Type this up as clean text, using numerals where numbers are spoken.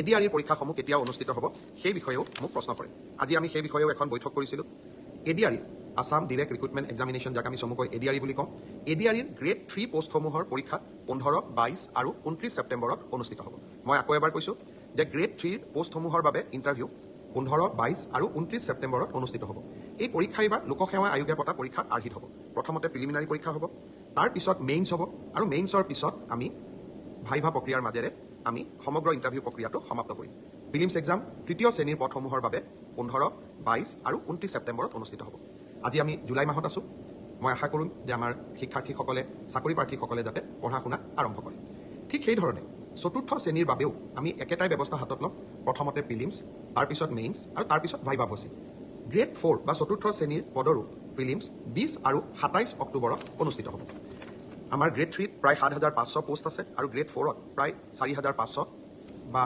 এডিআৰইৰ পৰীক্ষাসমূহ কেতিয়া অনুষ্ঠিত হ'ব সেই বিষয়েও মোক প্ৰশ্ন কৰে। আজি আমি সেই বিষয়েও এখন বৈঠক কৰিছিলোঁ। ADRE Assam direct recruitment examination, যাক আমি চমুকৈ এডিআৰই বুলি কওঁ, এডিআৰইৰ গ্ৰেড 3 পোষ্টসমূহৰ পৰীক্ষা 15, 22 আৰু 29 ছেপ্টেম্বৰত অনুষ্ঠিত হ'ব। মই আকৌ এবাৰ কৈছোঁ যে গ্ৰেড 3 পোষ্টসমূহৰ বাবে ইণ্টাৰভিউ 15, 22 আৰু 29 ছেপ্টেম্বৰত অনুষ্ঠিত হ'ব। এই পৰীক্ষা এইবাৰ লোকসেৱা আয়োগে পতা পৰীক্ষাৰ আৰ্হিত হ'ব। প্ৰথমতে প্ৰিলিমিনাৰী পৰীক্ষা হ'ব, তাৰ পিছত মেইনছ হ'ব, আৰু মেইনছৰ পিছত আমি ভাইভা প্ৰক্ৰিয়াৰ মাজেৰে আমি সমগ্ৰ ইণ্টাৰভিউ প্ৰক্ৰিয়াটো সমাপ্ত কৰিম। প্ৰিলিমছ এক্সাম তৃতীয় শ্ৰেণীৰ পদসমূহৰ বাবে 15, 22 আৰু 29 ছেপ্টেম্বৰত অনুষ্ঠিত হ'ব। আজি আমি জুলাই মাহত আছোঁ। মই আশা কৰোঁ যে আমাৰ শিক্ষাৰ্থীসকলে, চাকৰি প্ৰাৰ্থীসকলে যাতে পঢ়া শুনা আৰম্ভ কৰে। ঠিক সেইধৰণে চতুৰ্থ শ্ৰেণীৰ বাবেও আমি একেটাই ব্যৱস্থা হাতত ল'ম। প্ৰথমতে প্ৰিলিমছ, তাৰপিছত মেইনছ আৰু তাৰপিছত ভাইভা ভচি। গ্ৰেড 4 বা চতুৰ্থ শ্ৰেণীৰ পদৰো প্ৰিলিমছ 20 আৰু 27 অক্টোবৰত অনুষ্ঠিত হ'ব। আমাৰ গ্ৰেড 3ত প্ৰায় 7,500 পোষ্ট আছে আৰু গ্ৰেড 4ত প্ৰায় 4,500 বা